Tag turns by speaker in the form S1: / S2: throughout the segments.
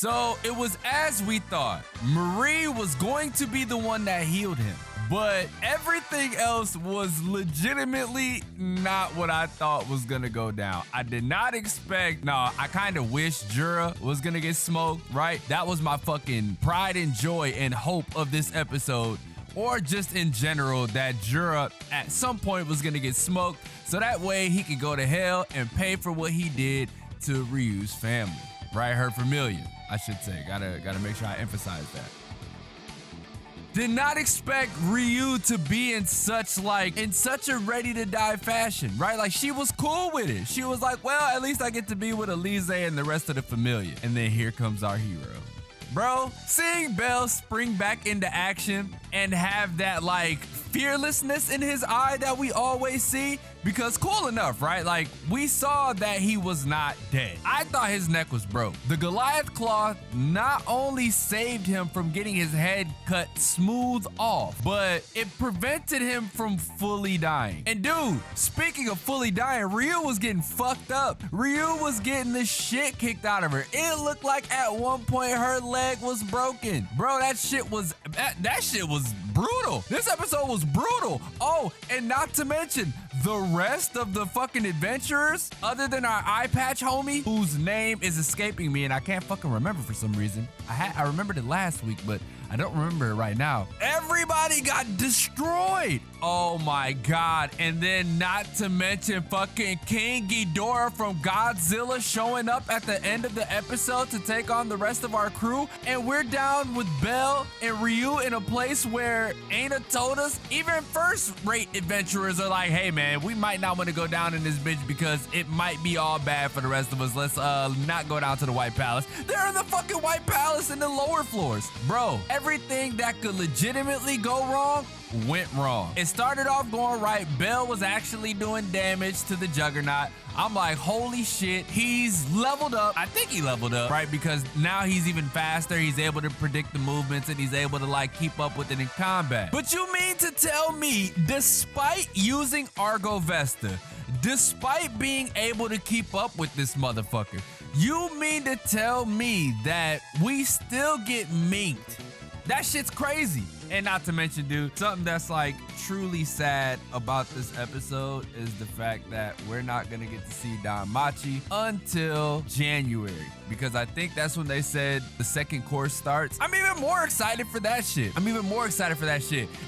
S1: So it was as we thought. Marie was going to be the one that healed him. But everything else was legitimately not what I thought was gonna go down. I did not expect, I kind of wish Jura was gonna get smoked, right? That was my fucking pride and joy and hope of this episode. Or just in general, that Jura at some point was gonna get smoked, so that way he could go to hell and pay for what he did to Ryu's family, right? Her familia, I should say. Gotta make sure I emphasize that. Did not expect Ryu to be in such a ready to die fashion, right? Like, she was cool with it. She was like, well, at least I get to be with Elise and the rest of the familia. And then here comes our hero. Bro, seeing Bell spring back into action and have that fearlessness in his eye that we always see, because cool enough, right? Like, we saw that he was not dead. I thought his neck was broke. The Goliath cloth not only saved him from getting his head cut smooth off, but it prevented him from fully dying. And dude, speaking of fully dying, Ryu was getting fucked up. Ryu was getting the shit kicked out of her. It looked like at one point her leg was broken. Bro, that shit was brutal. This episode was brutal. Oh, and not to mention, the rest of the fucking adventurers, other than our eye patch homie, whose name is escaping me and I can't fucking remember for some reason. I remembered it last week, but I don't remember it right now. Everybody got destroyed. Oh my God. And then not to mention fucking King Ghidorah from Godzilla showing up at the end of the episode to take on the rest of our crew. And we're down with Bell and Ryu in a place where Aina told us even first-rate adventurers are like, hey man, we might not want to go down in this bitch because it might be all bad for the rest of us. Let's not go down to the White Palace. They're in the fucking White Palace in the lower floors. Bro, everything that could legitimately go wrong went wrong. It started off going right. Bell was actually doing damage to the Juggernaut. I'm like, holy shit, he's leveled up. I think he leveled up, right? Because now he's even faster. He's able to predict the movements and he's able to keep up with it in combat. But you mean to tell me, despite using Argo Vesta, despite being able to keep up with this motherfucker, you mean to tell me that we still get minked? That shit's crazy. And not to mention, dude, something that's truly sad about this episode is the fact that we're not gonna get to see DanMachi until January, because I think that's when they said the second course starts. I'm even more excited for that shit.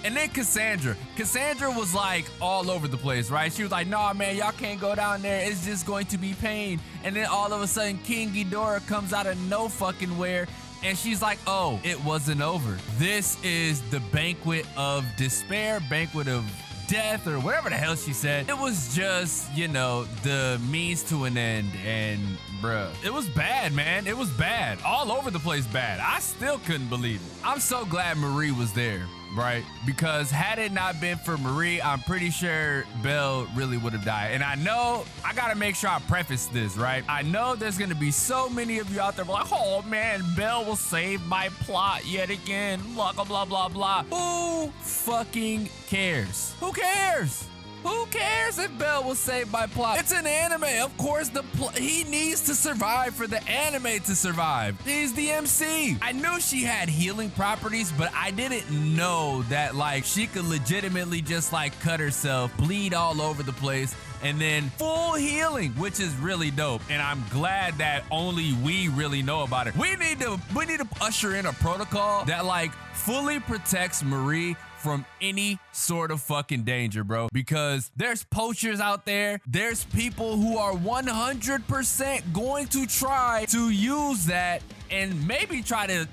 S1: And then Cassandra was all over the place, right? She was like, nah, man, y'all can't go down there. It's just going to be pain. And then all of a sudden, King Ghidorah comes out of no fucking where. And she's like, oh, it wasn't over. This is the banquet of despair, banquet of death, or whatever the hell she said. It was just, the means to an end. And bruh, it was bad, man. It was bad. All over the place bad. I still couldn't believe it. I'm so glad Marie was there, right? Because had it not been for Marie, I'm pretty sure Belle really would have died. And I know, I gotta make sure I preface this, right? I know there's gonna be so many of you out there like, oh man, Belle will save my plot yet again, blah, blah, blah, blah, blah. Who fucking cares? Who cares? Who cares if Bell will save my plot? It's an anime. Of course, he needs to survive for the anime to survive. He's the MC. I knew she had healing properties, but I didn't know that she could legitimately just cut herself, bleed all over the place, and then full healing, which is really dope. And I'm glad that only we really know about it. We need to usher in a protocol that fully protects Marie from any sort of fucking danger, bro. Because there's poachers out there. There's people who are 100% going to try to use that and maybe try to,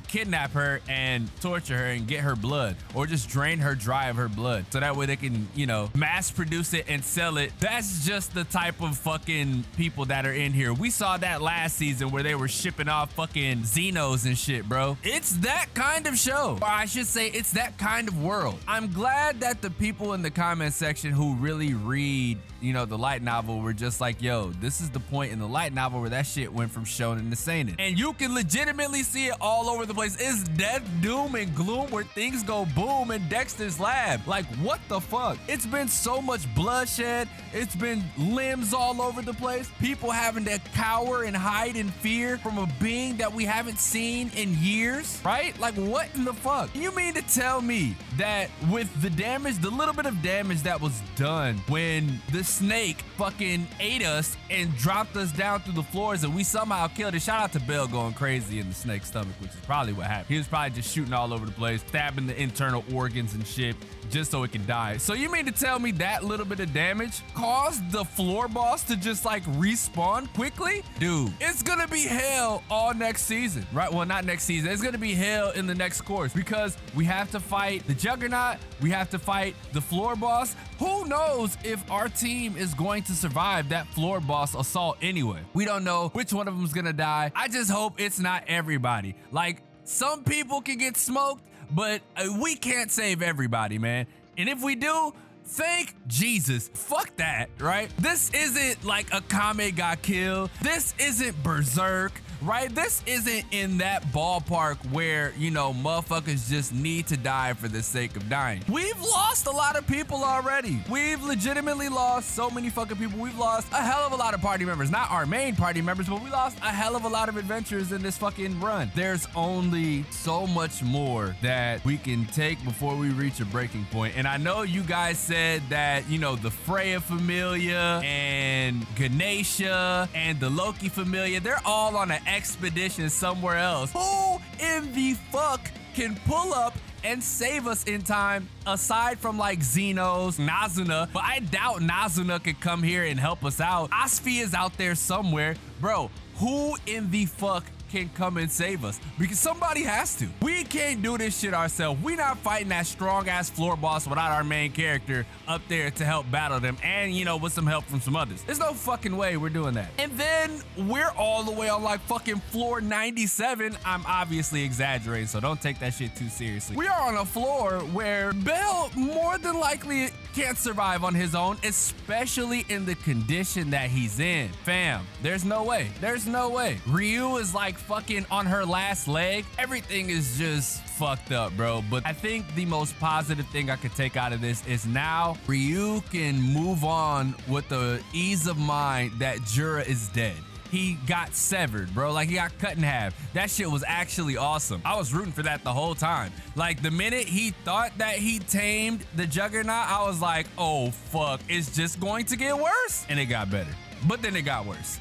S1: kidnap her and torture her and get her blood, or just drain her dry of her blood so that way they can, mass produce it and sell it. That's just the type of fucking people that are in here. We saw that last season where they were shipping off fucking Xenos and shit, bro. It's that kind of show, or I should say it's that kind of world. I'm glad that the people in the comment section who really read, you know, the light novel, we're just like, yo, this is the point in the light novel where that shit went from shonen to seinen. And you can legitimately see it all over the place. It's death, doom, and gloom where things go boom in Dexter's lab. Like, what the fuck? It's been so much bloodshed. It's been limbs all over the place. People having to cower and hide in fear from a being that we haven't seen in years, right? Like, what in the fuck? You mean to tell me that with the damage, the little bit of damage that was done when the snake fucking ate us and dropped us down through the floors and we somehow killed it? Shout out to Bell going crazy in the snake's stomach, which is probably what happened. He was probably just shooting all over the place, stabbing the internal organs and shit just so it can die. So you mean to tell me that little bit of damage caused the floor boss to just like respawn quickly? Dude, it's gonna be hell all next season, right? Well, not next season. It's gonna be hell in the next course because we have to fight the Juggernaut. We have to fight the floor boss. Who knows if our team is going to survive that floor boss assault anyway? We don't know which one of them is gonna die. I just hope it's not everybody. Like, some people can get smoked, but we can't save everybody, man. And if we do, thank Jesus. Fuck that, right? This isn't like a Kame got killed. This isn't Berserk, right? This isn't in that ballpark where, you know, motherfuckers just need to die for the sake of dying. We've lost a lot of people already. We've legitimately lost so many fucking people. We've lost a hell of a lot of party members. Not our main party members, but we lost a hell of a lot of adventurers in this fucking run. There's only so much more that we can take before we reach a breaking point. And I know you guys said that, you know, the Freya Familia and Ganesha and the Loki Familia, they're all on an expedition somewhere else. Who in the fuck can pull up and save us in time aside from like Xenos, Nazuna? But I doubt Nazuna could come here and help us out. Asfi is out there somewhere. Bro, who in the fuck can come and save us? Because somebody has to. We can't do this shit ourselves. We not fighting that strong ass floor boss without our main character up there to help battle them and, you know, with some help from some others. There's no fucking way we're doing that. And then we're all the way on like fucking floor 97. I'm obviously exaggerating, so don't take that shit too seriously. We are on a floor where Bell more than likely can't survive on his own, especially in the condition that he's in. Fam, there's no way. There's no way. Ryu is like fucking on her last leg. Everything is just fucked up, bro. But I think the most positive thing I could take out of this is now Ryu can move on with the ease of mind that Jura is dead. He got severed, bro. Like, he got cut in half. That shit was actually awesome. I was rooting for that the whole time. Like, the minute he thought that he tamed the Juggernaut, I was like, oh, fuck, it's just going to get worse. And it got better. But then it got worse,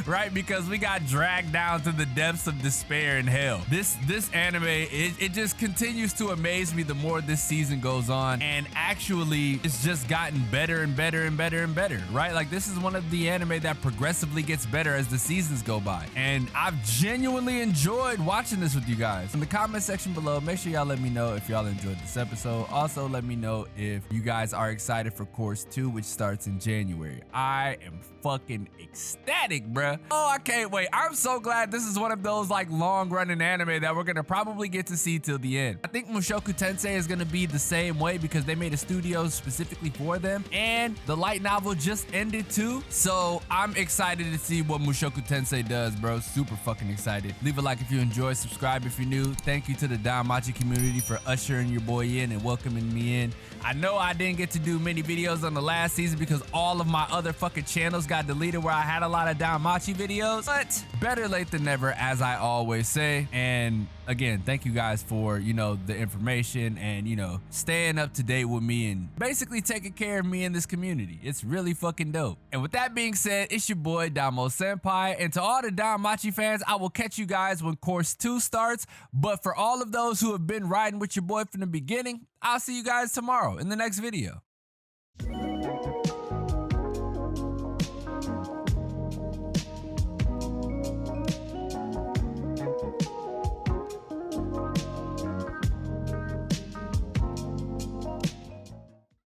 S1: right? Because we got dragged down to the depths of despair and hell. This anime, it just continues to amaze me the more this season goes on. And actually, it's just gotten better and better and better and better, right? Like, this is one of the anime that progressively gets better as the seasons go by. And I've genuinely enjoyed watching this with you guys. In the comment section below, make sure y'all let me know if y'all enjoyed this episode. Also, let me know if you guys are excited for Course 2, which starts in January. I am fucking ecstatic, bruh. Oh, I can't wait. I'm so glad this is one of those like long running anime that we're gonna probably get to see till the end. I think Mushoku Tensei is gonna be the same way because they made a studio specifically for them, and the light novel just ended too. So I'm excited to see what Mushoku Tensei does, bro. Super fucking excited. Leave a like if you enjoyed, subscribe if you're new. Thank you to the DanMachi community for ushering your boy in and welcoming me in. I know I didn't get to do many videos on the last season because all of my other fucking channels got deleted where I had a lot of DanMachi videos, but better late than never, as I always say. And again, thank you guys for, you know, the information and, you know, staying up to date with me and basically taking care of me in this community. It's really fucking dope. And with that being said, it's your boy DanMachi, and to all the DanMachi fans, I will catch you guys when Course 2 starts. But for all of those who have been riding with your boy from the beginning, I'll see you guys tomorrow in the next video.